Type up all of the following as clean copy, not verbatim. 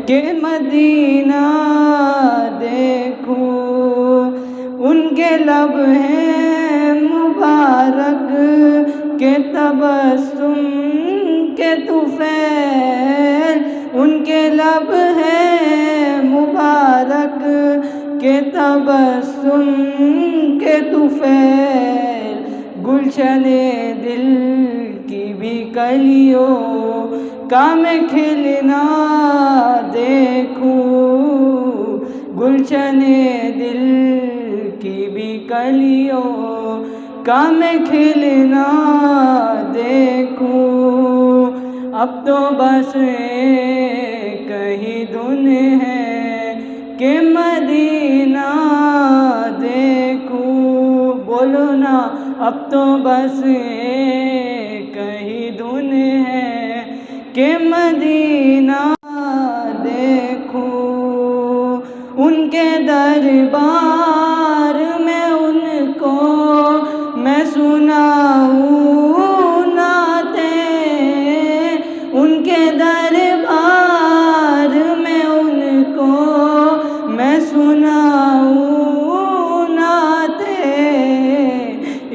کہ مدینہ دیکھوں، ان کے لب ہیں مبارک کہ تبسم کے طفیل، ان کے لب ہیں مبارک کہ تبسم کے طفیل، گلشن دل کی بھی کلیوں کا میں کھلنا دیکھوں، گلشن دل کی بھی کلیوں کا میں کھلنا دیکھوں، اب تو بس کہیں دھن ہے کہ مدینہ دیکھوں، بولو نا اب تو بس کہیں دھن ہے کہ مدینہ دیکھوں، ان کے دربار میں ان کو میں سناؤں نعتیں، ان کے دربار میں ان کو میں سناؤں نعتیں،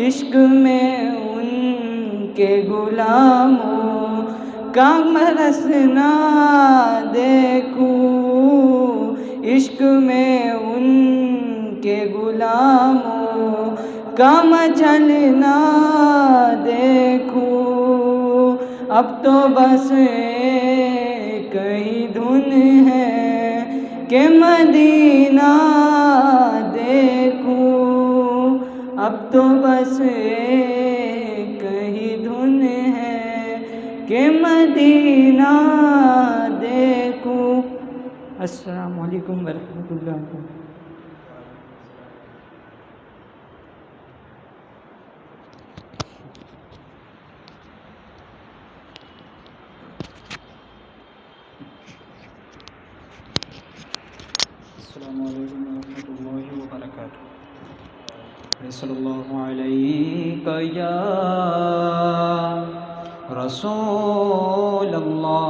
عشق میں ان کے غلاموں کا مرسنا دیکھوں، عشق میں ان کے غلاموں کا مچلنا دیکھوں، اب تو بس کہیں دھن ہے کہ مدینہ دیکھوں، اب تو بس کہیں دھن ہے کہ مدینہ دیکھوں۔ السلام علیکم ورحمۃ اللہ وبرکاتہ۔ السلام علیکم ورحمۃ اللہ وبرکاتہ۔ صلی اللہ علیہ یا رسول اللہ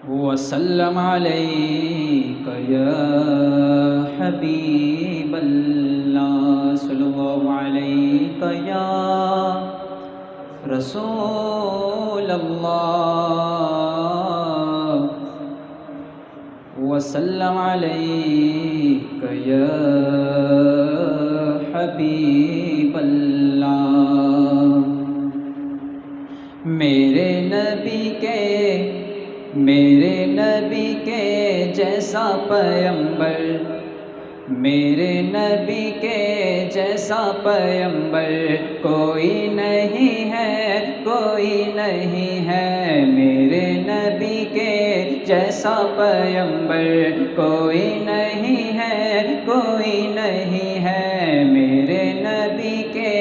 وسلم علیک یا حبیب اللہ، صلی اللہ علیہ یا رسول اللہ وسلم علیک یا حبیب اللہ، میرے نبی کے میرے نبی کے جیسا پیمبر، میرے نبی کے جیسا پیمبر کوئی نہیں ہے، کوئی نہیں ہے۔ میرے نبی کے جیسا پیمبر کوئی نہیں ہے، کوئی نہیں ہے۔ میرے نبی کے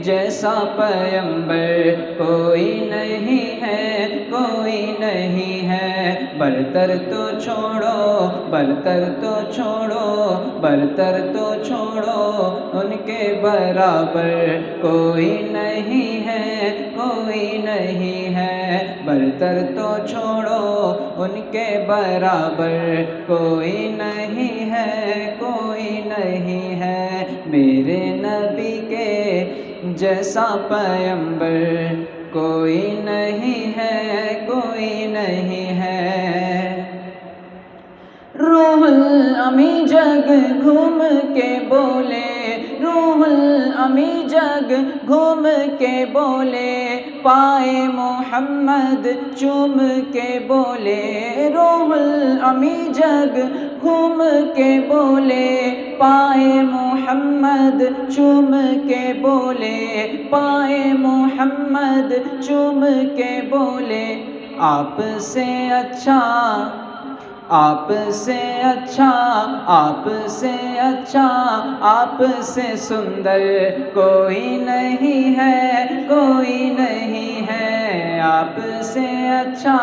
جیسا پیمبر کوئی نہیں ہے، کوئی نہیں ہے۔ برتر تو چھوڑو، برتر تو چھوڑو، برتر تو چھوڑو، ان کے برابر کوئی نہیں ہے، کوئی نہیں ہے۔ برتر تو چھوڑو، ان کے برابر کوئی نہیں ہے، کوئی نہیں ہے۔ میرے نبی کے جیسا پیمبر کوئی نہیں ہے، کوئی نہیں ہے۔ روح الامی جگ گھوم کے بولے، روح الامی جگ گھوم کے بولے، پائے محمد چوم کے بولے۔ روح الامی جگ گھوم کے بولے، پائے محمد چوم کے بولے، پائے محمد چوم کے بولے۔ آپ سے اچھا، آپ سے اچھا، آپ سے اچھا، آپ سے سندر کوئی نہیں ہے، کوئی نہیں ہے۔ آپ سے اچھا،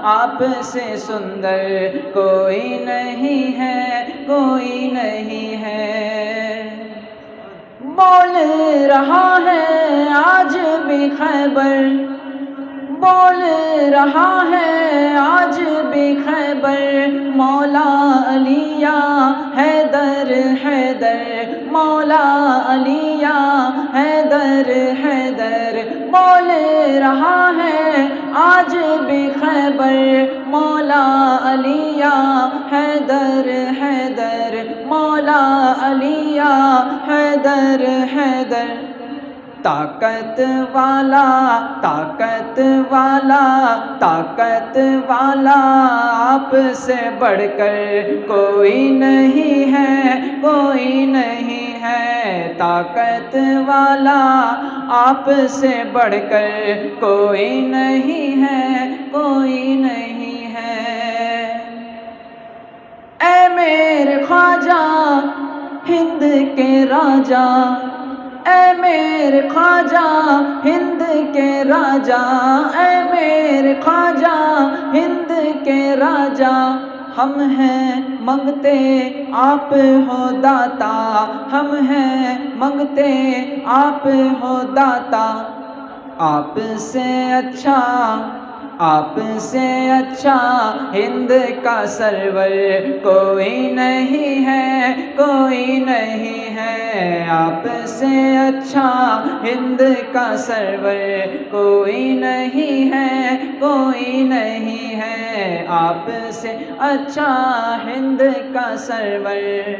آپ سے سندر کوئی نہیں ہے، کوئی نہیں ہے۔ بول رہا ہے آج بھی خیبر، بول رہا ہے آج بھی خیبر، مولا علی حیدر حیدر، مولا علی حیدر حیدر۔ بول رہا ہے آج بھی خیبر، مولا علی حیدر حیدر، مولا علی حیدر حیدر۔ طاقت والا، طاقت والا، طاقت والا، آپ سے بڑھ کر کوئی نہیں ہے، کوئی نہیں ہے۔ طاقت والا، آپ سے بڑھ کر کوئی نہیں ہے، کوئی نہیں ہے۔ اے میرے خواجہ ہند کے راجا، اے میرے خواجہ ہند کے راجا، اے میرے خواجہ ہند کے راجا۔ ہم ہیں منگتے آپ ہو داتا، ہم ہیں منگتے آپ ہو داتا۔ آپ سے اچھا، آپ سے اچھا ہند کا سرور کوئی نہیں ہے، کوئی نہیں ہے۔ آپ سے اچھا ہند کا سرور کوئی نہیں ہے، کوئی نہیں ہے۔ آپ سے اچھا ہند کا سرور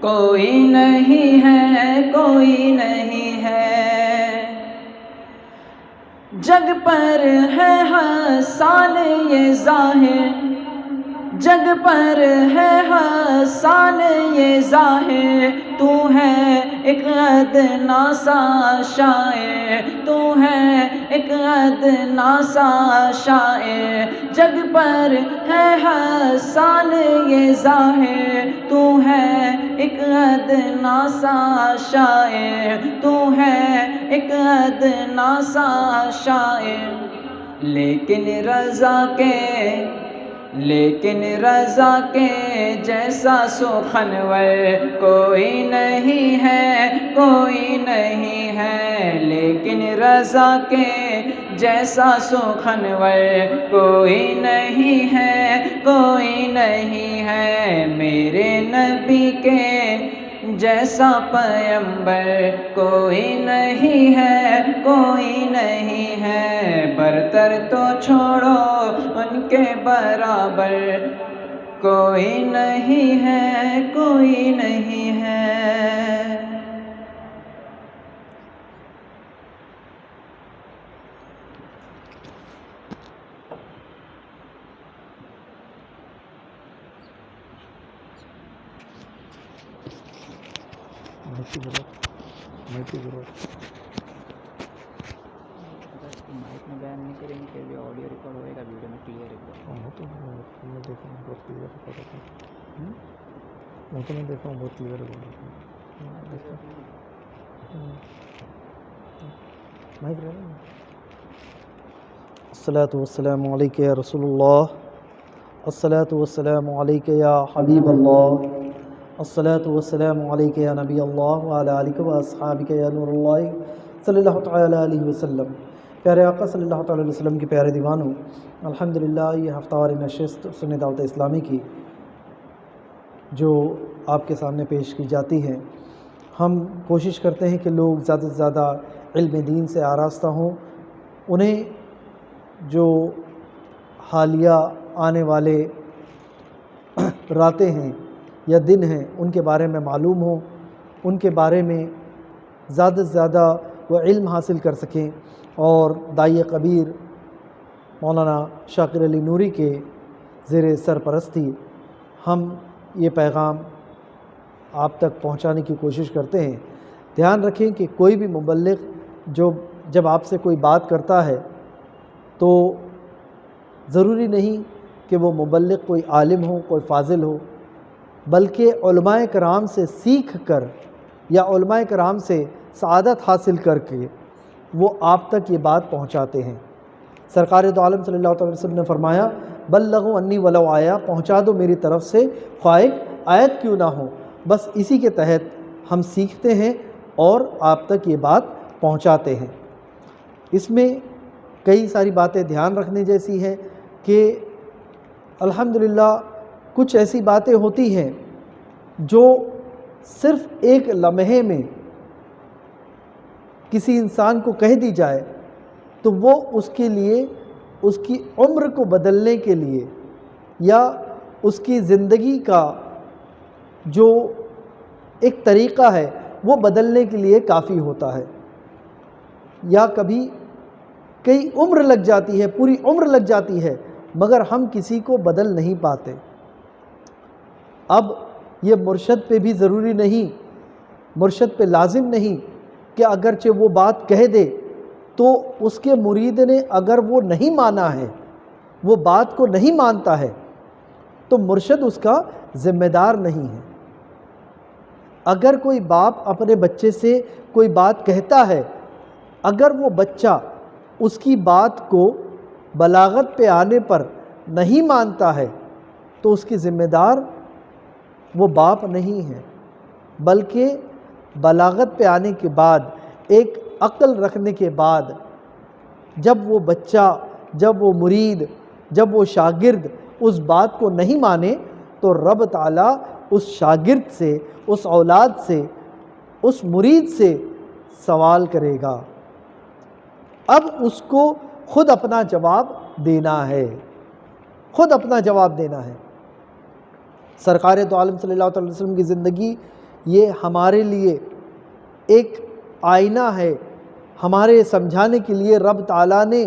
کوئی نہیں ہے، کوئی نہیں ہے۔ جگ پر ہے حسان یہ ظاہر، جگ پر ہے حسان یہ ظاہر، تو ہے ایک ادنا سا شاعر، تو ہے ایک ادنا سا شاعر۔ جگ پر ہے حسان یہ ظاہر، تو ہے ایک ادنا سا شاعر، تو ہے ایک ادنا سا شاعر۔ لیکن رضا کے جیسا سخنور کوئی نہیں ہے، کوئی نہیں ہے۔ لیکن رضا کے جیسا سخنور کوئی نہیں ہے، کوئی نہیں ہے۔ میرے نبی کے جیسا پیمبر کوئی نہیں ہے، کوئی نہیں ہے۔ برتر تو چھوڑو، ان کے برابر کوئی نہیں ہے، کوئی نہیں ہے۔ مائک میں بیان نہیں کریں گے جو آڈیو ریکارڈ ہوئے گا ویڈیو میں کلیئر ہے وہ تو میں دیکھا ہوں بہت کلیئر ریکارڈ ہوتا ہے، وہ تو میں دیکھا ہوں بہت کلیئر ریکارڈ ہوتا ہے۔ مائک رہے نا۔ الصلاۃ والسلام علیک یا رسول اللہ، الصلاۃ والسلام علیک یا حبیب اللہ، الصلاۃ والسلام علیک یا نبی اللہ وعلی آلک و اصحابک یا نور اللہ صلی اللہ تعالی علیہ وسلم۔ پیارے آقا صلی اللہ تعالی علیہ وسلم کے پیارے دیوانوں، الحمدللہ یہ ہفتہ وار نشست سنت دعوت اسلامی کی جو آپ کے سامنے پیش کی جاتی ہے، ہم کوشش کرتے ہیں کہ لوگ زیادہ سے زیادہ علم دین سے آراستہ ہوں، انہیں جو حالیہ آنے والے راتیں ہیں یا دن ہیں ان کے بارے میں معلوم ہوں، ان کے بارے میں زیادہ سے زیادہ وہ علم حاصل کر سکیں، اور داعی کبیر مولانا شاکر علی نوری کے زیر سرپرستی ہم یہ پیغام آپ تک پہنچانے کی کوشش کرتے ہیں۔ دھیان رکھیں کہ کوئی بھی مبلغ جب آپ سے کوئی بات کرتا ہے تو ضروری نہیں کہ وہ مبلغ کوئی عالم ہو، کوئی فاضل ہو، بلکہ علماء کرام سے سیکھ کر یا علماء کرام سے سعادت حاصل کر کے وہ آپ تک یہ بات پہنچاتے ہیں۔ سرکار دو عالم صلی اللہ علیہ وسلم نے فرمایا، بلغوا انی ولو آیا، پہنچا دو میری طرف سے خواہ ایک آیت کیوں نہ ہو۔ بس اسی کے تحت ہم سیکھتے ہیں اور آپ تک یہ بات پہنچاتے ہیں۔ اس میں کئی ساری باتیں دھیان رکھنے جیسی ہیں کہ الحمدللہ کچھ ایسی باتیں ہوتی ہیں جو صرف ایک لمحے میں کسی انسان کو کہہ دی جائے تو وہ اس کے لیے اس کی عمر کو بدلنے کے لیے یا اس کی زندگی کا جو ایک طریقہ ہے وہ بدلنے کے لیے کافی ہوتا ہے، یا کبھی کئی عمر لگ جاتی ہے، پوری عمر لگ جاتی ہے، مگر ہم کسی کو بدل نہیں پاتے۔ اب یہ مرشد پہ بھی ضروری نہیں، مرشد پہ لازم نہیں کہ اگرچہ وہ بات کہہ دے تو اس کے مرید نے اگر وہ نہیں مانا ہے، وہ بات کو نہیں مانتا ہے تو مرشد اس کا ذمہ دار نہیں ہے۔ اگر کوئی باپ اپنے بچے سے کوئی بات کہتا ہے، اگر وہ بچہ اس کی بات کو بلاغت پہ آنے پر نہیں مانتا ہے تو اس کی ذمہ دار وہ باپ نہیں ہے، بلکہ بلاغت پہ آنے کے بعد، ایک عقل رکھنے کے بعد، جب وہ بچہ، جب وہ مرید، جب وہ شاگرد اس بات کو نہیں مانے تو رب تعالیٰ اس شاگرد سے، اس اولاد سے، اس مرید سے سوال کرے گا۔ اب اس کو خود اپنا جواب دینا ہے، خود اپنا جواب دینا ہے۔ سرکار دو عالم صلی اللہ علیہ وسلم کی زندگی یہ ہمارے لیے ایک آئینہ ہے، ہمارے سمجھانے کے لیے رب تعالیٰ نے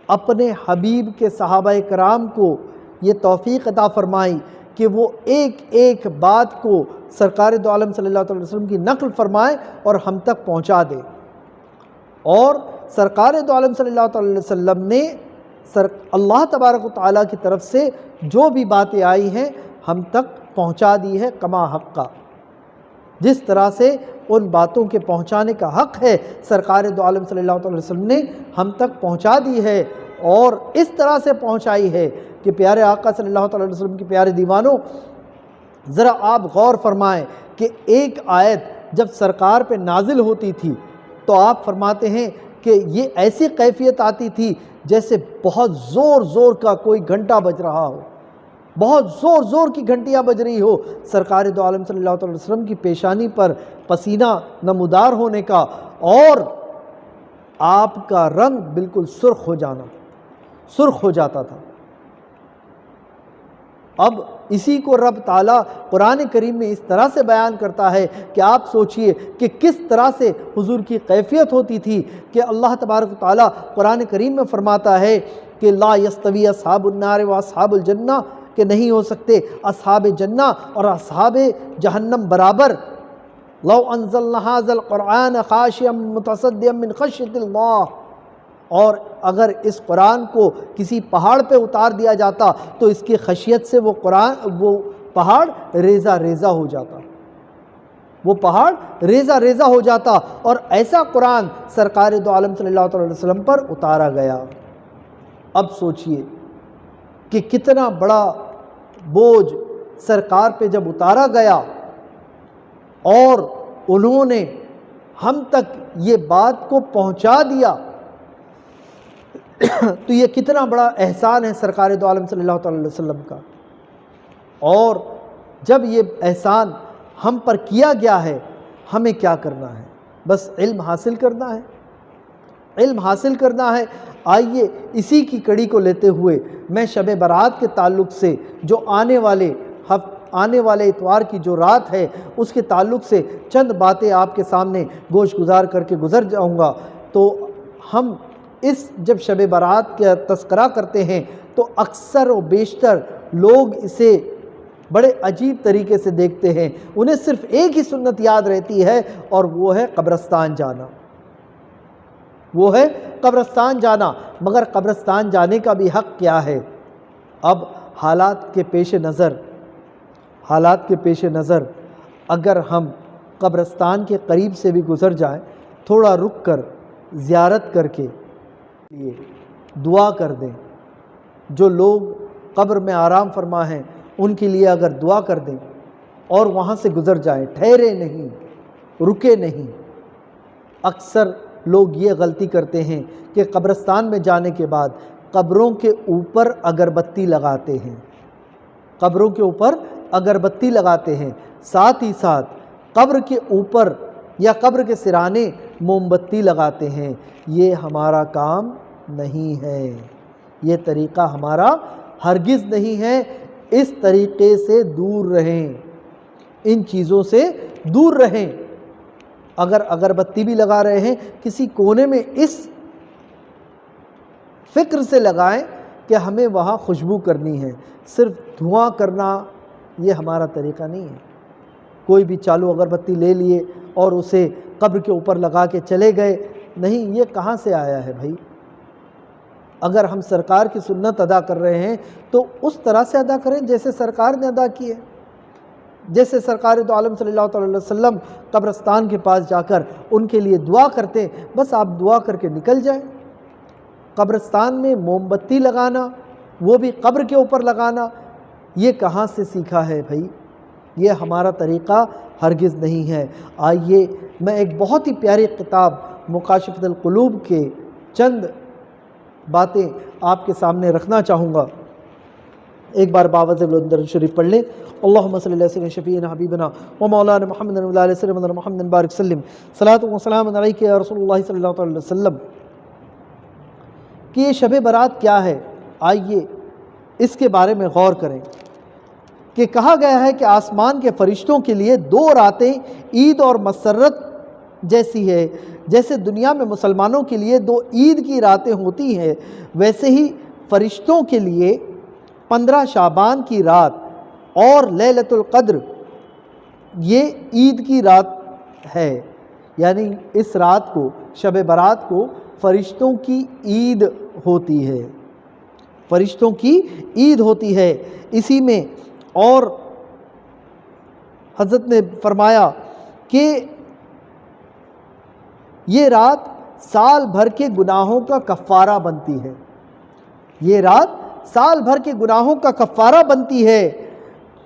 اپنے حبیب کے صحابہ کرام کو یہ توفیق عطا فرمائی کہ وہ ایک ایک بات کو سرکار دو عالم صلی اللہ علیہ وسلم کی نقل فرمائے اور ہم تک پہنچا دے، اور سرکار دو عالم صلی اللہ علیہ وسلم نے اللہ تبارک و تعالیٰ کی طرف سے جو بھی باتیں آئی ہیں ہم تک پہنچا دی ہے کما حقہ۔ جس طرح سے ان باتوں کے پہنچانے کا حق ہے سرکار دو عالم صلی اللہ علیہ وسلم نے ہم تک پہنچا دی ہے، اور اس طرح سے پہنچائی ہے کہ پیارے آقا صلی اللہ علیہ وسلم کے پیارے دیوانوں، ذرا آپ غور فرمائیں کہ ایک آیت جب سرکار پہ نازل ہوتی تھی تو آپ فرماتے ہیں کہ یہ ایسی کیفیت آتی تھی جیسے بہت زور زور کا کوئی گھنٹہ بج رہا ہو، بہت زور زور کی گھنٹیاں بج رہی ہو، سرکار دو عالم صلی اللہ علیہ وسلم کی پیشانی پر پسینہ نمودار ہونے کا، اور آپ کا رنگ بالکل سرخ ہو جانا، سرخ ہو جاتا تھا۔ اب اسی کو رب تعالیٰ قرآن کریم میں اس طرح سے بیان کرتا ہے کہ آپ سوچئے کہ کس طرح سے حضور کی کیفیت ہوتی تھی کہ اللہ تبارک و تعالیٰ قرآن کریم میں فرماتا ہے کہ لا یستوی اصحاب النار و اصحاب الجنہ، کہ نہیں ہو سکتے اصحاب جنہ اور اصحاب جہنم برابر۔ لو انزلنا ھذا القرآن خاشعا متصدعا من خشیۃ اللہ، اور اگر اس قرآن کو کسی پہاڑ پہ اتار دیا جاتا تو اس کی خشیت سے وہ پہاڑ ریزہ ریزہ ہو جاتا، وہ پہاڑ ریزہ ریزہ ہو جاتا، اور ایسا قرآن سرکار دو عالم صلی اللہ علیہ وسلم پر اتارا گیا۔ اب سوچئے کہ کتنا بڑا بوجھ سرکار پہ جب اتارا گیا اور انہوں نے ہم تک یہ بات کو پہنچا دیا، تو یہ کتنا بڑا احسان ہے سرکار دو عالم صلی اللہ علیہ وسلم کا۔ اور جب یہ احسان ہم پر کیا گیا ہے، ہمیں کیا کرنا ہے؟ بس علم حاصل کرنا ہے، علم حاصل کرنا ہے۔ آئیے اسی کی کڑی کو لیتے ہوئے میں شب برات کے تعلق سے جو آنے والے اتوار کی جو رات ہے اس کے تعلق سے چند باتیں آپ کے سامنے گوش گزار کر کے گزر جاؤں گا۔ تو ہم جب شب برات کا تذکرہ کرتے ہیں تو اکثر و بیشتر لوگ اسے بڑے عجیب طریقے سے دیکھتے ہیں، انہیں صرف ایک ہی سنت یاد رہتی ہے اور وہ ہے قبرستان جانا، وہ ہے قبرستان جانا۔ مگر قبرستان جانے کا بھی حق کیا ہے؟ اب حالات کے پیش نظر اگر ہم قبرستان کے قریب سے بھی گزر جائیں، تھوڑا رک کر زیارت کر کے لیے دعا کر دیں، جو لوگ قبر میں آرام فرما ہیں ان کے لیے اگر دعا کر دیں اور وہاں سے گزر جائیں، ٹھہرے نہیں، رکے نہیں۔ اکثر لوگ یہ غلطی کرتے ہیں کہ قبرستان میں جانے کے بعد قبروں کے اوپر اگربتی لگاتے ہیں، قبروں کے اوپر اگربتی لگاتے ہیں، ساتھ ہی ساتھ قبر کے اوپر یا قبر کے سرانے موم بتی لگاتے ہیں۔ یہ ہمارا کام نہیں ہے، یہ طریقہ ہمارا ہرگز نہیں ہے۔ اس طریقے سے دور رہیں، ان چیزوں سے دور رہیں۔ اگر اگربتی بھی لگا رہے ہیں کسی کونے میں اس فکر سے لگائیں کہ ہمیں وہاں خوشبو کرنی ہے، صرف دھواں کرنا یہ ہمارا طریقہ نہیں ہے۔ کوئی بھی چالو اگربتی لے لیے اور اسے قبر کے اوپر لگا کے چلے گئے، نہیں، یہ کہاں سے آیا ہے بھائی؟ اگر ہم سرکار کی سنت ادا کر رہے ہیں تو اس طرح سے ادا کریں جیسے سرکار نے ادا کی ہے، جیسے سرکار دو عالم صلی اللہ علیہ وسلم قبرستان کے پاس جا کر ان کے لیے دعا کرتے، بس آپ دعا کر کے نکل جائیں۔ قبرستان میں موم بتی لگانا، وہ بھی قبر کے اوپر لگانا، یہ کہاں سے سیکھا ہے بھائی؟ یہ ہمارا طریقہ ہرگز نہیں ہے۔ آئیے میں ایک بہت ہی پیاری کتاب مکاشفۃ القلوب کے چند باتیں آپ کے سامنے رکھنا چاہوں گا۔ ایک بار باوض بلند درود شریف پڑھ لیں۔ اللہم صلی اللہ علیہ وسلم شفیعنا حبیبنا و مولانا محمد و علیہ وسلم محمد بارک وسلم، صلاۃ و سلام علیک یا رسول اللہ صلی اللہ علیہ وسلم۔ کہ یہ شب برات کیا ہے؟ آئیے اس کے بارے میں غور کریں کہ کہا گیا ہے کہ آسمان کے فرشتوں کے لیے 2 راتیں عید اور مسرت جیسی ہے۔ جیسے دنیا میں مسلمانوں کے لیے 2 عید کی راتیں ہوتی ہیں، ویسے ہی فرشتوں کے لیے 15 شعبان کی رات اور لیلۃ القدر یہ عید کی رات ہے۔ یعنی اس رات کو، شب برات کو فرشتوں کی عید ہوتی ہے، فرشتوں کی عید ہوتی ہے۔ اسی میں اور حضرت نے فرمایا کہ یہ رات سال بھر کے گناہوں کا کفارہ بنتی ہے، یہ رات سال بھر کے گناہوں کا کفارہ بنتی ہے۔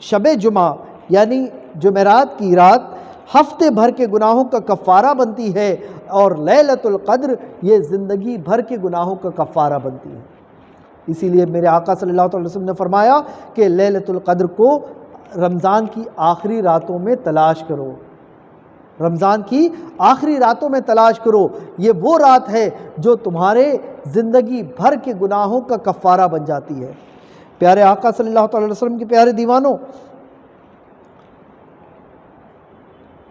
شب جمعہ یعنی جمعرات کی رات ہفتے بھر کے گناہوں کا کفارہ بنتی ہے، اور لیلۃ القدر یہ زندگی بھر کے گناہوں کا کفارہ بنتی ہے۔ اسی لیے میرے آقا صلی اللہ علیہ وسلم نے فرمایا کہ لیلۃ القدر کو رمضان کی آخری راتوں میں تلاش کرو، رمضان کی آخری راتوں میں تلاش کرو۔ یہ وہ رات ہے جو تمہارے زندگی بھر کے گناہوں کا کفارہ بن جاتی ہے۔ پیارے آقا صلی اللہ علیہ وسلم کے پیارے دیوانوں،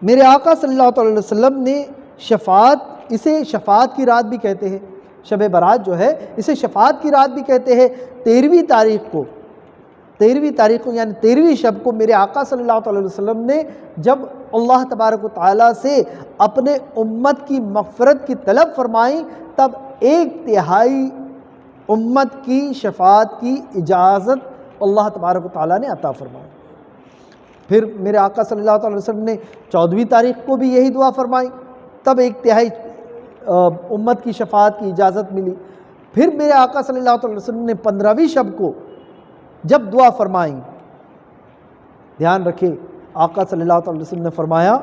میرے آقا صلی اللہ علیہ وسلم نے اسے شفاعت کی رات بھی کہتے ہیں، شب برات جو ہے اسے شفاعت کی رات بھی کہتے ہیں۔ 13ویں تاریخ کو 13ویں تاریخ کو یعنی 13ویں شب کو میرے آقا صلی اللہ علیہ وسلم نے جب اللہ تبارک و تعالیٰ سے اپنے امت کی مغفرت کی طلب فرمائی، تب 1/3 امت کی شفاعت کی اجازت اللہ تبارک و تعالیٰ نے عطا فرمائی۔ پھر میرے آقا صلی اللہ علیہ وسلم نے 14ویں تاریخ کو بھی یہی دعا فرمائی، تب 1/3 امت کی شفاعت کی اجازت ملی۔ پھر میرے آقا صلی اللہ علیہ وسلم نے 15ویں شب کو جب دعا فرمائی، دھیان رکھے آقا صلی اللہ علیہ وسلم نے فرمایا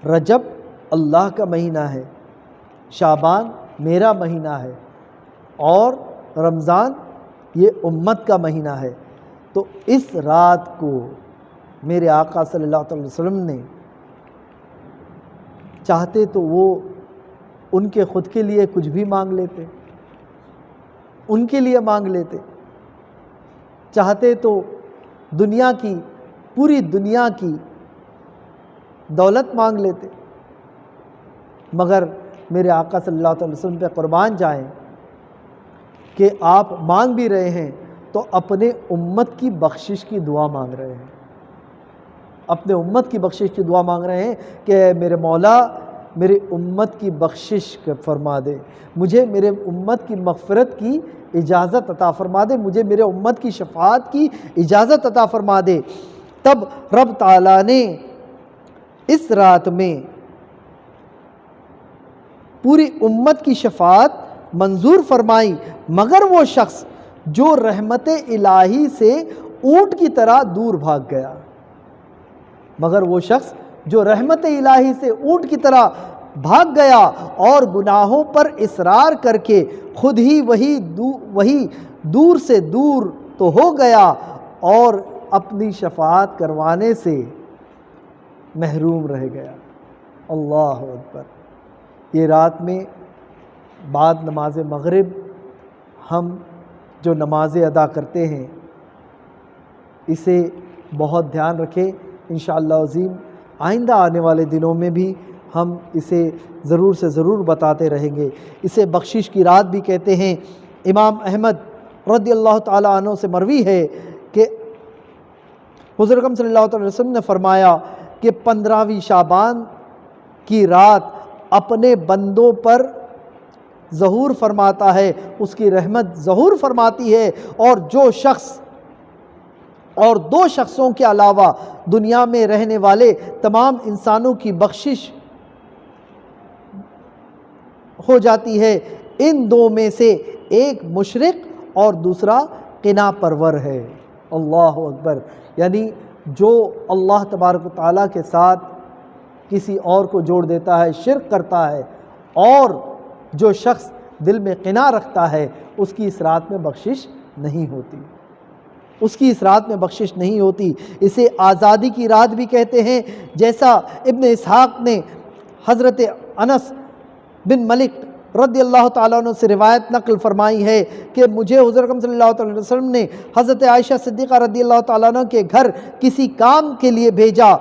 رجب اللہ کا مہینہ ہے، شعبان میرا مہینہ ہے، اور رمضان یہ امت کا مہینہ ہے۔ تو اس رات کو میرے آقا صلی اللہ علیہ وسلم نے چاہتے تو وہ ان کے خود کے لیے کچھ بھی مانگ لیتے، ان کے لیے مانگ لیتے، چاہتے تو دنیا کی پوری دنیا کی دولت مانگ لیتے، مگر میرے آقا صلی اللہ علیہ وسلم پہ قربان جائیں کہ آپ مانگ بھی رہے ہیں تو اپنے امت کی بخشش کی دعا مانگ رہے ہیں، اپنے امت کی بخشش کی دعا مانگ رہے ہیں کہ میرے مولا میرے امت کی بخشش فرما دے، مجھے میرے امت کی مغفرت کی اجازت عطا فرما دے، مجھے میرے امت کی شفاعت کی اجازت عطا فرما دے۔ تب رب تعالیٰ نے اس رات میں پوری امت کی شفاعت منظور فرمائی، مگر وہ شخص جو رحمت الہی سے اونٹ کی طرح دور بھاگ گیا، مگر وہ شخص جو رحمت الہی سے اونٹ کی طرح بھاگ گیا اور گناہوں پر اصرار کر کے خود ہی وہی دور سے دور تو ہو گیا اور اپنی شفاعت کروانے سے محروم رہ گیا۔ اللہ اکبر۔ یہ رات میں بعد نماز مغرب ہم جو نمازیں ادا کرتے ہیں اسے بہت دھیان رکھیں، انشاءاللہ عظیم آئندہ آنے والے دنوں میں بھی ہم اسے ضرور سے ضرور بتاتے رہیں گے۔ اسے بخشش کی رات بھی کہتے ہیں۔ امام احمد رضی اللہ تعالیٰ عنہ سے مروی ہے کہ حضور اکرم صلی اللہ علیہ وسلم نے فرمایا کہ 15ویں شعبان کی رات اپنے بندوں پر ظہور فرماتا ہے، اس کی رحمت ظہور فرماتی ہے، اور دو شخصوں کے علاوہ دنیا میں رہنے والے تمام انسانوں کی بخشش ہو جاتی ہے۔ ان دو میں سے ایک مشرق اور دوسرا قنا پرور ہے۔ اللہ اکبر۔ یعنی جو اللہ تبارک و تعالیٰ کے ساتھ کسی اور کو جوڑ دیتا ہے، شرک کرتا ہے، اور جو شخص دل میں قنا رکھتا ہے اس کی اس رات میں بخشش نہیں ہوتی، اس کی اس رات میں بخشش نہیں ہوتی۔ اسے آزادی کی رات بھی کہتے ہیں، جیسا ابن اسحاق نے حضرت انس بن ملک رضی اللہ تعالیٰ عنہ سے روایت نقل فرمائی ہے کہ مجھے حضور اکرم صلی اللہ علیہ وسلم نے حضرت عائشہ صدیقہ رضی اللہ تعالیٰ عنہ کے گھر کسی کام کے لیے بھیجا۔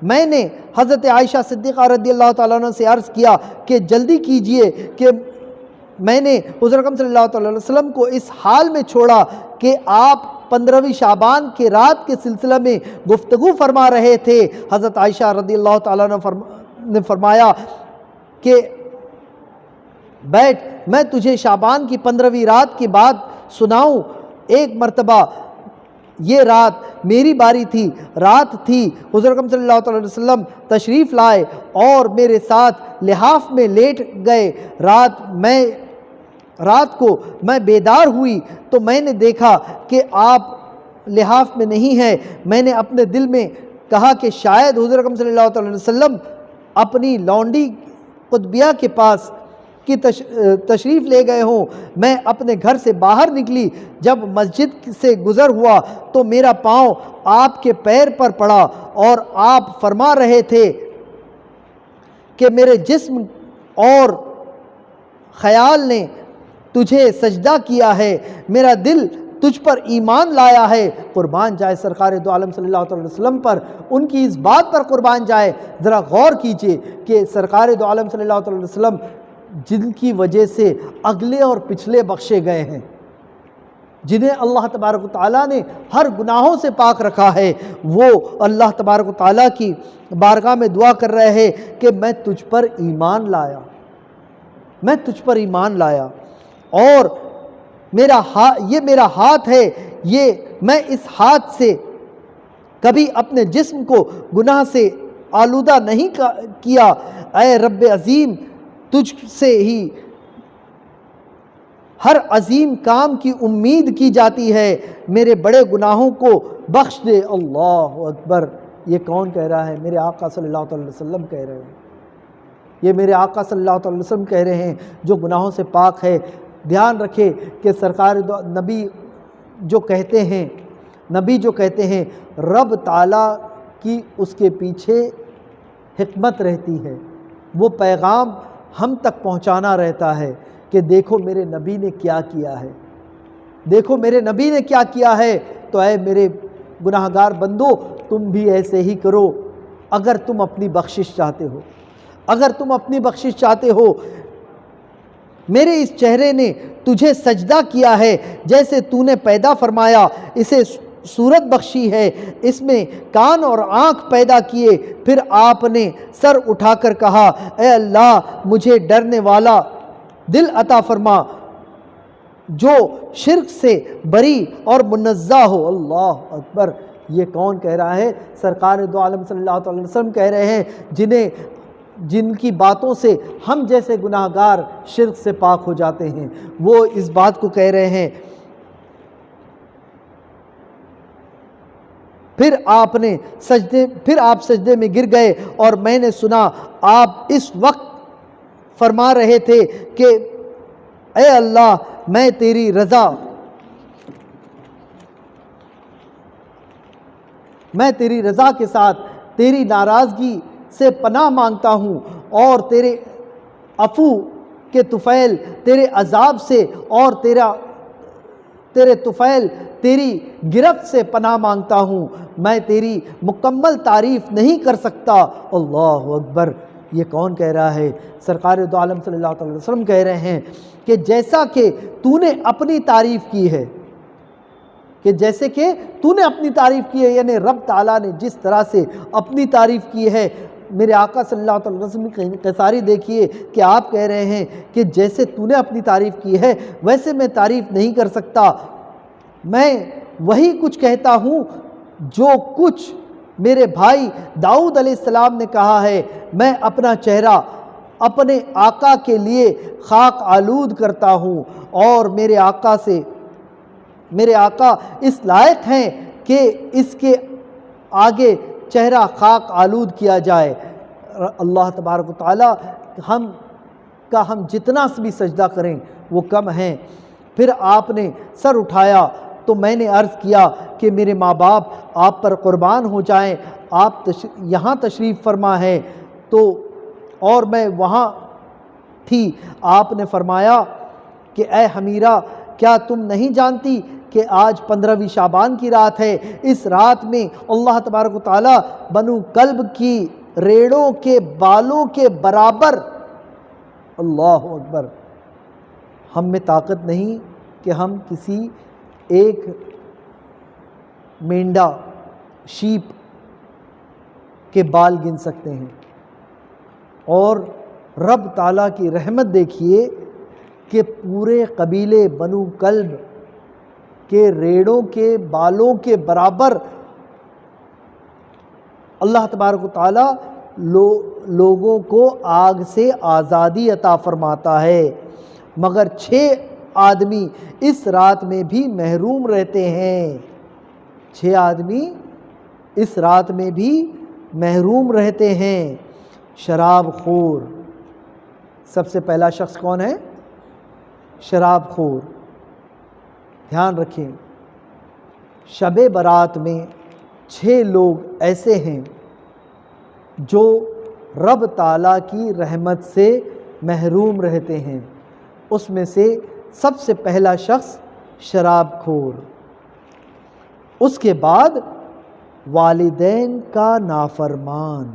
میں نے حضرت عائشہ صدیقہ رضی اللہ تعالیٰ عنہ سے عرض کیا کہ جلدی کیجئے، کہ میں نے حضور اکرم صلی اللہ علیہ وسلم کو اس حال میں چھوڑا کہ آپ 15ویں شعبان کے رات کے سلسلہ میں گفتگو فرما رہے تھے۔ حضرت عائشہ رضی اللہ تعالیٰ عنہ نے فرمایا کہ بیٹھ، میں تجھے شعبان کی 15ویں رات کی بات سناؤں۔ ایک مرتبہ یہ رات میری باری تھی، رات تھی، حضور اکرم صلی اللہ علیہ وسلم تشریف لائے اور میرے ساتھ لحاف میں لیٹ گئے۔ رات کو میں بیدار ہوئی تو میں نے دیکھا کہ آپ لحاف میں نہیں ہیں۔ میں نے اپنے دل میں کہا کہ شاید حضور اکرم صلی اللہ علیہ وسلم اپنی لونڈی قطبیہ کے پاس کی تشریف لے گئے ہوں۔ میں اپنے گھر سے باہر نکلی، جب مسجد سے گزر ہوا تو میرا پاؤں آپ کے پیر پر پڑا اور آپ فرما رہے تھے کہ میرے جسم اور خیال نے تجھے سجدہ کیا ہے، میرا دل تجھ پر ایمان لایا ہے۔ قربان جائے سرکار دو عالم صلی اللہ علیہ وسلم پر، ان کی اس بات پر قربان جائے۔ ذرا غور کیجئے کہ سرکار دو عالم صلی اللہ علیہ وسلم جن کی وجہ سے اگلے اور پچھلے بخشے گئے ہیں، جنہیں اللہ تبارک و تعالیٰ نے ہر گناہوں سے پاک رکھا ہے، وہ اللہ تبارک و تعالیٰ کی بارگاہ میں دعا کر رہے ہیں کہ میں تجھ پر ایمان لایا، میں تجھ پر ایمان لایا، اور یہ میرا ہاتھ ہے، یہ میں اس ہاتھ سے کبھی اپنے جسم کو گناہ سے آلودہ نہیں کیا۔ اے رب عظیم، تجھ سے ہی ہر عظیم کام کی امید کی جاتی ہے، میرے بڑے گناہوں کو بخش دے۔ اللہ اکبر! یہ کون کہہ رہا ہے؟ میرے آقا صلی اللہ علیہ وسلم کہہ رہے ہیں، یہ میرے آقا صلی اللہ علیہ وسلم کہہ رہے ہیں جو گناہوں سے پاک ہے۔ دھیان رکھے کہ سرکار نبی جو کہتے ہیں رب تعالیٰ کی اس کے پیچھے حکمت رہتی ہے، وہ پیغام ہم تک پہنچانا رہتا ہے کہ دیکھو میرے نبی نے کیا کیا ہے، دیکھو میرے نبی نے کیا کیا ہے۔ تو اے میرے گناہگار بندو، تم بھی ایسے ہی کرو اگر تم اپنی بخشش چاہتے ہو، اگر تم اپنی بخشش چاہتے ہو۔ میرے اس چہرے نے تجھے سجدہ کیا ہے، جیسے تو نے پیدا فرمایا، اسے صورت بخشی ہے، اس میں کان اور آنکھ پیدا کیے۔ پھر آپ نے سر اٹھا کر کہا، اے اللہ مجھے ڈرنے والا دل عطا فرما جو شرک سے بری اور منزہ ہو۔ اللہ اکبر! یہ کون کہہ رہا ہے؟ سرکار دو عالم صلی اللہ علیہ وسلم کہہ رہے ہیں، جن کی باتوں سے ہم جیسے گناہگار شرک سے پاک ہو جاتے ہیں، وہ اس بات کو کہہ رہے ہیں۔ پھر آپ سجدے میں گر گئے اور میں نے سنا آپ اس وقت فرما رہے تھے کہ اے اللہ میں تیری رضا کے ساتھ تیری ناراضگی سے پناہ مانگتا ہوں، اور تیرے عفو کے طفیل تیرے عذاب سے، اور تیرے طفیل تیری گرفت سے پناہ مانگتا ہوں۔ میں تیری مکمل تعریف نہیں کر سکتا۔ اللہ اکبر! یہ کون کہہ رہا ہے؟ سرکار دو عالم صلی اللہ علیہ وسلم کہہ رہے ہیں کہ جیسا کہ تو نے اپنی تعریف کی ہے، یعنی رب تعالیٰ نے جس طرح سے اپنی تعریف کی ہے، میرے آقا صلی اللہ علیہ وسلم کی قصاری دیکھیے کہ آپ کہہ رہے ہیں کہ جیسے تو نے اپنی تعریف کی ہے ویسے میں تعریف نہیں کر سکتا۔ میں وہی کچھ کہتا ہوں جو کچھ میرے بھائی داؤد علیہ السلام نے کہا ہے، میں اپنا چہرہ اپنے آقا کے لیے خاک آلود کرتا ہوں، اور میرے آقا اس لائق ہیں کہ اس کے آگے چہرہ خاک آلود کیا جائے۔ اللہ تبارک و تعالی ہم جتنا بھی سجدہ کریں وہ کم ہیں۔ پھر آپ نے سر اٹھایا تو میں نے عرض کیا کہ میرے ماں باپ آپ پر قربان ہو جائیں، آپ یہاں تشریف فرما ہے تو، اور میں وہاں تھی۔ آپ نے فرمایا کہ اے حمیرہ، کیا تم نہیں جانتی کہ آج 15ویں شعبان کی رات ہے؟ اس رات میں اللہ تبارک و تعالی بنو کلب کی ریڑوں کے بالوں کے برابر، اللہ اکبر، ہم میں طاقت نہیں کہ ہم کسی ایک مینڈا شیپ کے بال گن سکتے ہیں، اور رب تعالیٰ کی رحمت دیکھیے کہ پورے قبیلے بنو کلب کے ریڑوں کے بالوں کے برابر اللہ تبارک و تعالیٰ لوگوں کو آگ سے آزادی عطا فرماتا ہے، مگر 6 آدمی اس رات میں بھی محروم رہتے ہیں۔ 6 آدمی اس رات میں بھی محروم رہتے ہیں۔ شراب خور، سب سے پہلا شخص کون ہے؟ شراب خور۔ دھیان رکھیں، شب برات میں 6 لوگ ایسے ہیں جو رب تعالیٰ کی رحمت سے محروم رہتے ہیں۔ اس میں سے سب سے پہلا شخص شراب خور، اس کے بعد والدین کا نافرمان۔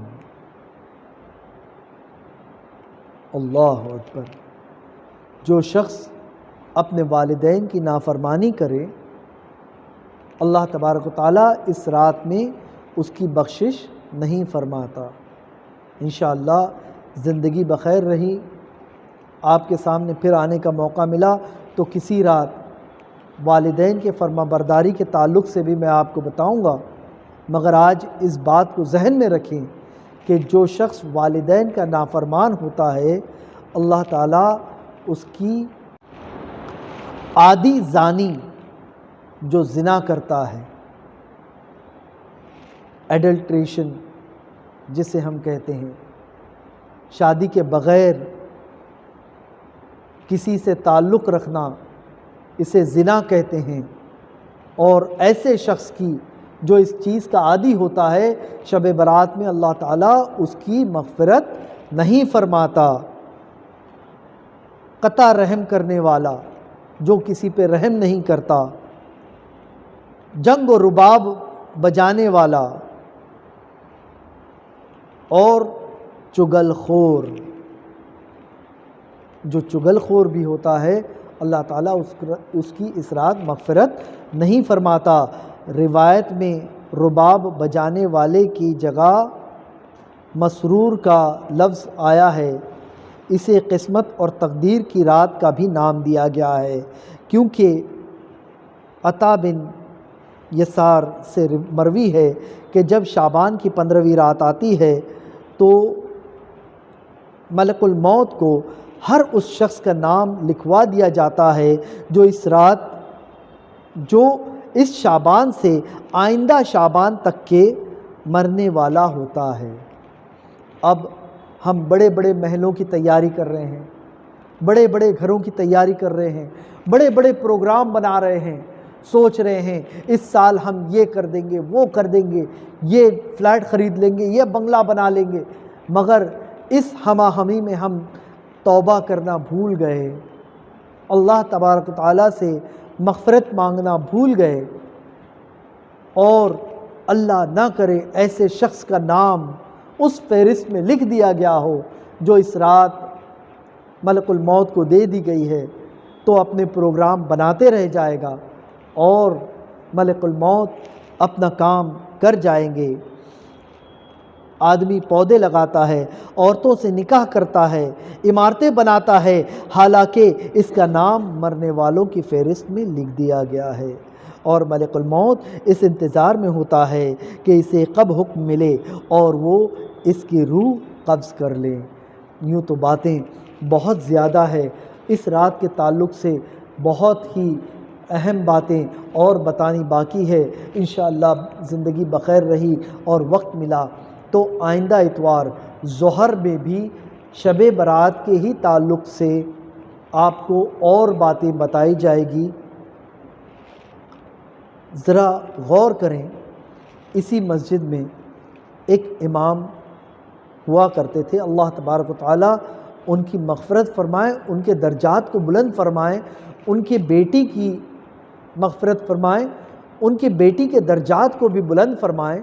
اللہ اکبر! جو شخص اپنے والدین کی نافرمانی کرے اللہ تبارک و تعالیٰ اس رات میں اس کی بخشش نہیں فرماتا۔ انشاءاللہ زندگی بخیر رہی، آپ کے سامنے پھر آنے کا موقع ملا تو کسی رات والدین کے فرما برداری کے تعلق سے بھی میں آپ کو بتاؤں گا، مگر آج اس بات کو ذہن میں رکھیں کہ جو شخص والدین کا نافرمان ہوتا ہے اللہ تعالیٰ اس کی عادی زانی جو زنا کرتا ہے، ایڈلٹریشن جسے ہم کہتے ہیں، شادی کے بغیر کسی سے تعلق رکھنا، اسے زنا کہتے ہیں، اور ایسے شخص کی جو اس چیز کا عادی ہوتا ہے شب برات میں اللہ تعالیٰ اس کی مغفرت نہیں فرماتا۔ قطع رحم کرنے والا جو کسی پہ رحم نہیں کرتا، جنگ و رباب بجانے والا اور چگل خور، جو چگل خور بھی ہوتا ہے اللہ تعالیٰ اس کی اس رات مغفرت نہیں فرماتا۔ روایت میں رباب بجانے والے کی جگہ مسرور کا لفظ آیا ہے، اسے قسمت اور تقدیر کی رات کا بھی نام دیا گیا ہے، کیونکہ عطا بن یسار سے مروی ہے کہ جب شعبان کی 15ویں رات آتی ہے تو ملک الموت کو ہر اس شخص کا نام لکھوا دیا جاتا ہے جو اس شعبان سے آئندہ شعبان تک کے مرنے والا ہوتا ہے۔ اب ہم بڑے بڑے محلوں کی تیاری کر رہے ہیں، بڑے بڑے گھروں کی تیاری کر رہے ہیں، بڑے بڑے پروگرام بنا رہے ہیں، سوچ رہے ہیں اس سال ہم یہ کر دیں گے، وہ کر دیں گے، یہ فلیٹ خرید لیں گے، یہ بنگلہ بنا لیں گے، مگر اس ہمہ ہمی میں ہم توبہ کرنا بھول گئے، اللہ تبارک و تعالیٰ سے مغفرت مانگنا بھول گئے، اور اللہ نہ کرے ایسے شخص کا نام اس فہرست میں لکھ دیا گیا ہو جو اس رات ملک الموت کو دے دی گئی ہے، تو اپنے پروگرام بناتے رہ جائے گا اور ملک الموت اپنا کام کر جائیں گے۔ آدمی پودے لگاتا ہے، عورتوں سے نکاح کرتا ہے، عمارتیں بناتا ہے، حالانکہ اس کا نام مرنے والوں کی فہرست میں لکھ دیا گیا ہے، اور ملک الموت اس انتظار میں ہوتا ہے کہ اسے کب حکم ملے اور وہ اس کی روح قبض کر لے۔ یوں تو باتیں بہت زیادہ ہے، اس رات کے تعلق سے بہت ہی اہم باتیں اور بتانی باقی ہے۔ انشاءاللہ زندگی بخیر رہی اور وقت ملا تو آئندہ اتوار ظہر میں بھی شب برات کے ہی تعلق سے آپ کو اور باتیں بتائی جائے گی۔ ذرا غور کریں، اسی مسجد میں ایک امام ہوا کرتے تھے، اللہ تبارک و تعالیٰ ان کی مغفرت فرمائے، ان کے درجات کو بلند فرمائے، ان کی بیٹی کی مغفرت فرمائے، ان کی بیٹی کے درجات کو بھی بلند فرمائے۔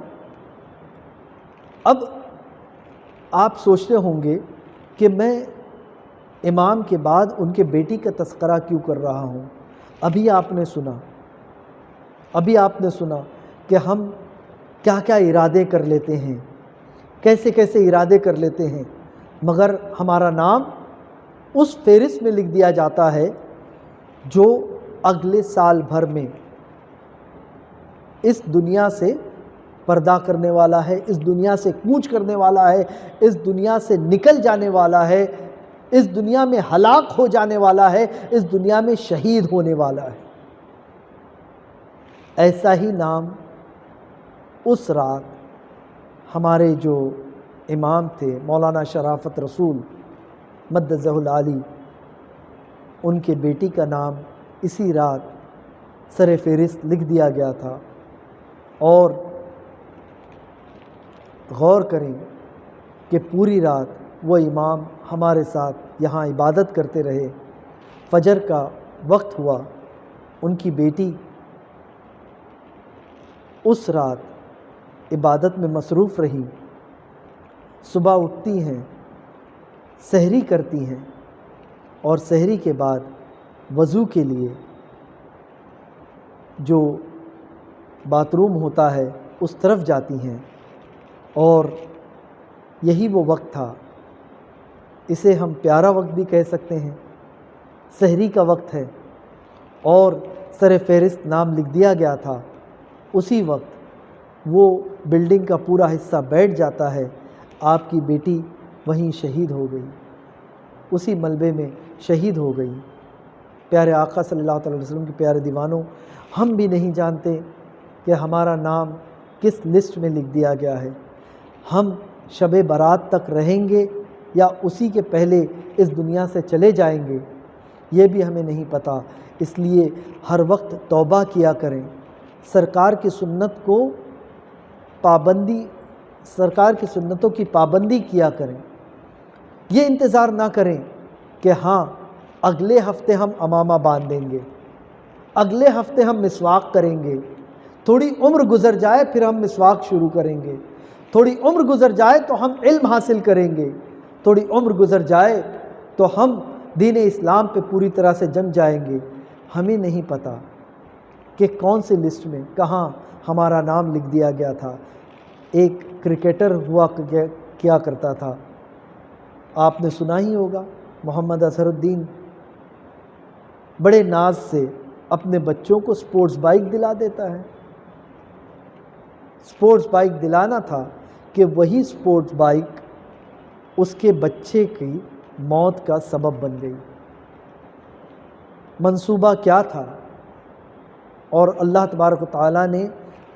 اب آپ سوچتے ہوں گے کہ میں امام کے بعد ان کے بیٹی کا تذکرہ کیوں کر رہا ہوں؟ ابھی آپ نے سنا کہ ہم کیا کیا ارادے کر لیتے ہیں، کیسے کیسے ارادے کر لیتے ہیں، مگر ہمارا نام اس فہرست میں لکھ دیا جاتا ہے جو اگلے سال بھر میں اس دنیا سے پردہ کرنے والا ہے، اس دنیا سے کوچ کرنے والا ہے، اس دنیا سے نکل جانے والا ہے، اس دنیا میں ہلاک ہو جانے والا ہے، اس دنیا میں شہید ہونے والا ہے۔ ایسا ہی نام اس رات ہمارے جو امام تھے مولانا شرافت رسول مدذہ العالی، ان کے بیٹی کا نام اسی رات سر فہرست لکھ دیا گیا تھا۔ اور غور کریں کہ پوری رات وہ امام ہمارے ساتھ یہاں عبادت کرتے رہے، فجر کا وقت ہوا، ان کی بیٹی اس رات عبادت میں مصروف رہی، صبح اٹھتی ہیں، سحری کرتی ہیں، اور سحری کے بعد وضو کے لیے جو باتھ روم ہوتا ہے اس طرف جاتی ہیں، اور یہی وہ وقت تھا، اسے ہم پیارا وقت بھی کہہ سکتے ہیں، سحری کا وقت ہے، اور سر فہرست نام لکھ دیا گیا تھا۔ اسی وقت وہ بلڈنگ کا پورا حصہ بیٹھ جاتا ہے، آپ کی بیٹی وہیں شہید ہو گئی، اسی ملبے میں شہید ہو گئی۔ پیارے آقا صلی اللہ علیہ وسلم کے پیارے دیوانوں، ہم بھی نہیں جانتے کہ ہمارا نام کس لسٹ میں لکھ دیا گیا ہے، ہم شب برات تک رہیں گے یا اسی کے پہلے اس دنیا سے چلے جائیں گے، یہ بھی ہمیں نہیں پتہ۔ اس لیے ہر وقت توبہ کیا کریں، سرکار کی سنتوں کی پابندی کیا کریں۔ یہ انتظار نہ کریں کہ ہاں اگلے ہفتے ہم امامہ باندھیں گے، اگلے ہفتے ہم مسواک کریں گے، تھوڑی عمر گزر جائے پھر ہم مسواک شروع کریں گے، تھوڑی عمر گزر جائے تو ہم علم حاصل کریں گے، تھوڑی عمر گزر جائے تو ہم دین اسلام پہ پوری طرح سے جم جائیں گے۔ ہمیں نہیں پتہ کہ کون سی لسٹ میں کہاں ہمارا نام لکھ دیا گیا تھا۔ ایک کرکٹر ہوا کیا کرتا تھا، آپ نے سنا ہی ہوگا، محمد اظہر الدین، بڑے ناز سے اپنے بچوں کو سپورٹس بائک دلا دیتا ہے۔ سپورٹس بائک دلانا تھا کہ وہی سپورٹس بائک اس کے بچے کی موت کا سبب بن گئی۔ منصوبہ کیا تھا اور اللہ تبارک و تعالیٰ نے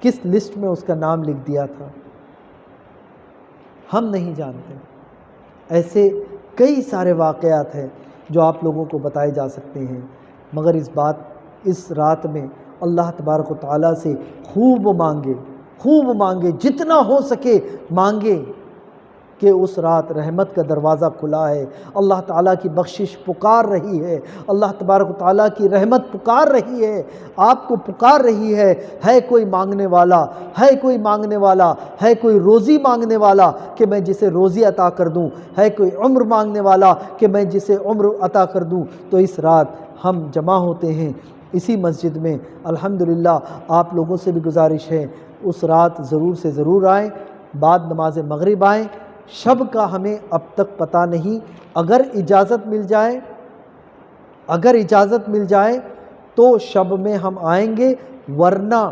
کس لسٹ میں اس کا نام لکھ دیا تھا، ہم نہیں جانتے۔ ایسے کئی سارے واقعات ہیں جو آپ لوگوں کو بتائے جا سکتے ہیں، مگر اس رات میں اللہ تبارک و تعالیٰ سے خوب مانگے، جتنا ہو سکے مانگے کہ اس رات رحمت کا دروازہ کھلا ہے، اللہ تعالیٰ کی بخشش پکار رہی ہے، اللہ تبارک و تعالیٰ کی رحمت پکار رہی ہے، آپ کو پکار رہی ہے کوئی مانگنے والا، ہے کوئی روزی مانگنے والا کہ میں جسے روزی عطا کر دوں، ہے کوئی عمر مانگنے والا کہ میں جسے عمر عطا کر دوں۔ تو اس رات ہم جمع ہوتے ہیں اسی مسجد میں، الحمدللہ۔ آپ لوگوں سے بھی گزارش ہے اس رات ضرور سے ضرور آئیں، بعد نماز مغرب آئیں۔ شب کا ہمیں اب تک پتہ نہیں، اگر اجازت مل جائے تو شب میں ہم آئیں گے، ورنہ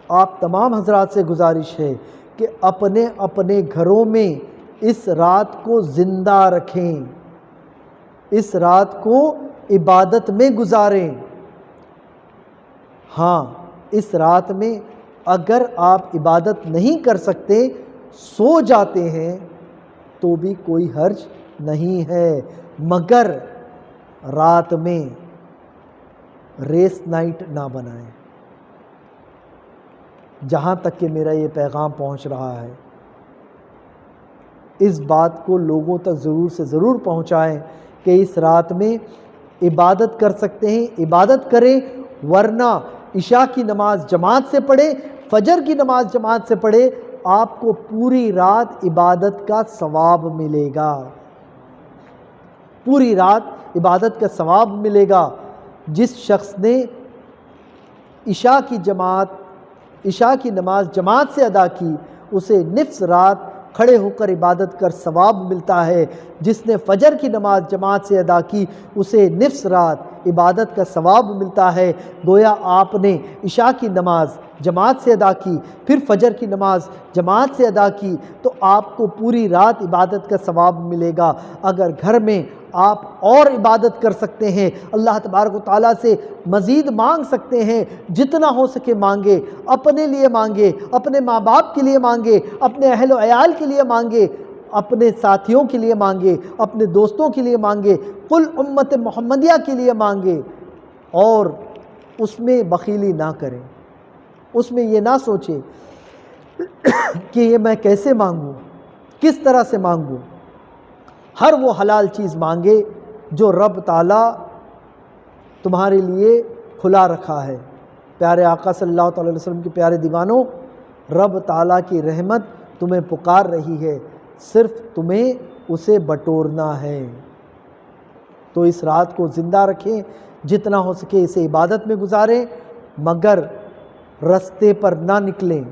آپ تمام حضرات سے گزارش ہے کہ اپنے اپنے گھروں میں اس رات کو زندہ رکھیں، اس رات کو عبادت میں گزاریں۔ ہاں، اس رات میں اگر آپ عبادت نہیں کر سکتے، سو جاتے ہیں تو بھی کوئی حرج نہیں ہے، مگر رات میں ریس نائٹ نہ بنائیں۔ جہاں تک کہ میرا یہ پیغام پہنچ رہا ہے، اس بات کو لوگوں تک ضرور سے ضرور پہنچائیں کہ اس رات میں عبادت کر سکتے ہیں، عبادت کریں، ورنہ عشاء کی نماز جماعت سے پڑھیں، فجر کی نماز جماعت سے پڑھیں، آپ کو پوری رات عبادت کا ثواب ملے گا، پوری رات عبادت کا ثواب ملے گا۔ جس شخص نے عشاء کی نماز جماعت سے ادا کی، اسے نصف رات کھڑے ہو کر عبادت کر ثواب ملتا ہے، جس نے فجر کی نماز جماعت سے ادا کی اسے نصف رات عبادت کا ثواب ملتا ہے۔ گویا آپ نے عشاء کی نماز جماعت سے ادا کی، پھر فجر کی نماز جماعت سے ادا کی، تو آپ کو پوری رات عبادت کا ثواب ملے گا۔ اگر گھر میں آپ اور عبادت کر سکتے ہیں، اللہ تبارک و تعالیٰ سے مزید مانگ سکتے ہیں، جتنا ہو سکے مانگے، اپنے لیے مانگے، اپنے ماں باپ کے لیے مانگے، اپنے اہل و عیال کے لیے مانگے، اپنے ساتھیوں کے لیے مانگے، اپنے دوستوں کے لیے مانگے، کل امت محمدیہ کے لیے مانگے، اور اس میں بخیلی نہ کریں، اس میں یہ نہ سوچیں کہ یہ میں کیسے مانگوں، کس طرح سے مانگوں۔ ہر وہ حلال چیز مانگے جو رب تعالیٰ تمہارے لیے کھلا رکھا ہے۔ پیارے آقا صلی اللہ علیہ وسلم کے پیارے دیوانوں، رب تعالیٰ کی رحمت تمہیں پکار رہی ہے، صرف تمہیں اسے بٹورنا ہے۔ تو اس رات کو زندہ رکھیں، جتنا ہو سکے اسے عبادت میں گزاریں، مگر رستے پر نہ نکلیں،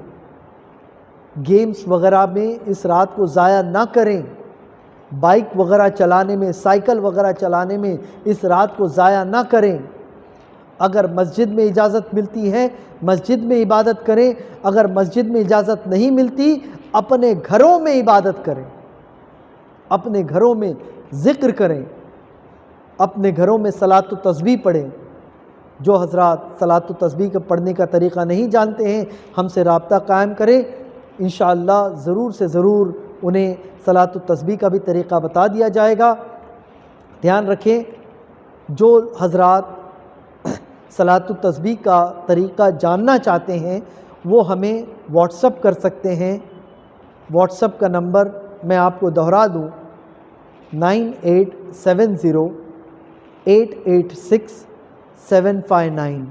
گیمز وغیرہ میں اس رات کو ضائع نہ کریں، بائک وغیرہ چلانے میں، سائیکل وغیرہ چلانے میں اس رات کو ضائع نہ کریں۔ اگر مسجد میں اجازت ملتی ہے مسجد میں عبادت کریں، اگر مسجد میں اجازت نہیں ملتی اپنے گھروں میں عبادت کریں، اپنے گھروں میں ذکر کریں، اپنے گھروں میں صلاۃ و تسبیح پڑھیں۔ جو حضرات صلاۃ و تسبیح کا پڑھنے کا طریقہ نہیں جانتے ہیں ہم سے رابطہ قائم کریں، انشاءاللہ ضرور سے ضرور انہیں صلاۃ و تسبیح کا بھی طریقہ بتا دیا جائے گا۔ دھیان رکھیں، جو حضرات صلاۃ و تسبیح کا طریقہ جاننا چاہتے ہیں وہ ہمیں واٹس اپ کر سکتے ہیں۔ واٹس اپ کا نمبر میں آپ کو دہرا دوں، 9870886759۔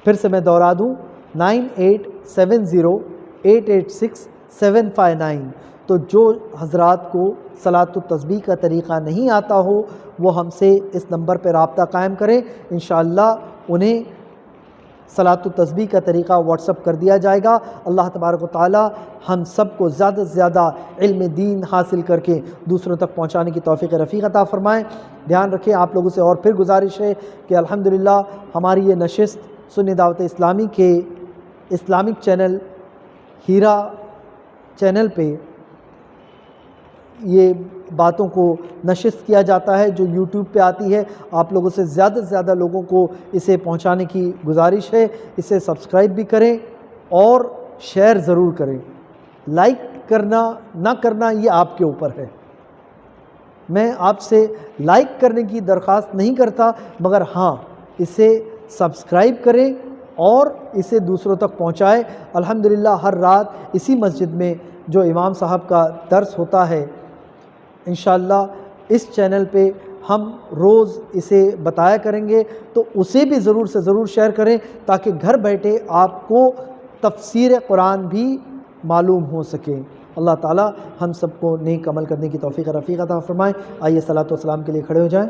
پھر سے میں دہرا دوں، 9870886759۔ تو جو حضرات کو صلاۃ و تسبیح کا طریقہ نہیں آتا ہو وہ ہم سے اس نمبر پہ رابطہ قائم کریں، انشاءاللہ انہیں صلاۃ و تسبیح کا طریقہ واٹس اپ کر دیا جائے گا۔ اللہ تبارک و تعالی ہم سب کو زیادہ سے زیادہ علم دین حاصل کر کے دوسروں تک پہنچانے کی توفیق رفیق عطا فرمائیں۔ دھیان رکھیں، آپ لوگوں سے اور پھر گزارش ہے کہ الحمدللہ ہماری یہ نشست سنی دعوت اسلامی کے اسلامک چینل ہیرا چینل پہ یہ باتوں کو نشست کیا جاتا ہے جو یوٹیوب پہ آتی ہے۔ آپ لوگوں سے زیادہ لوگوں کو اسے پہنچانے کی گزارش ہے۔ اسے سبسکرائب بھی کریں اور شیئر ضرور کریں۔ لائک کرنا نہ کرنا یہ آپ کے اوپر ہے۔ میں آپ سے لائک کرنے کی درخواست نہیں کرتا، مگر ہاں اسے سبسکرائب کریں اور اسے دوسروں تک پہنچائیں۔ الحمدللہ ہر رات اسی مسجد میں جو امام صاحب کا درس ہوتا ہے، انشاءاللہ اس چینل پہ ہم روز اسے بتایا کریں گے، تو اسے بھی ضرور سے ضرور شیئر کریں تاکہ گھر بیٹھے آپ کو تفسیر قرآن بھی معلوم ہو سکے۔ اللہ تعالی ہم سب کو نیک عمل کرنے کی توفیق رفیق عطا فرمائے۔ آئیے صلاۃ و سلام کے لیے کھڑے ہو جائیں۔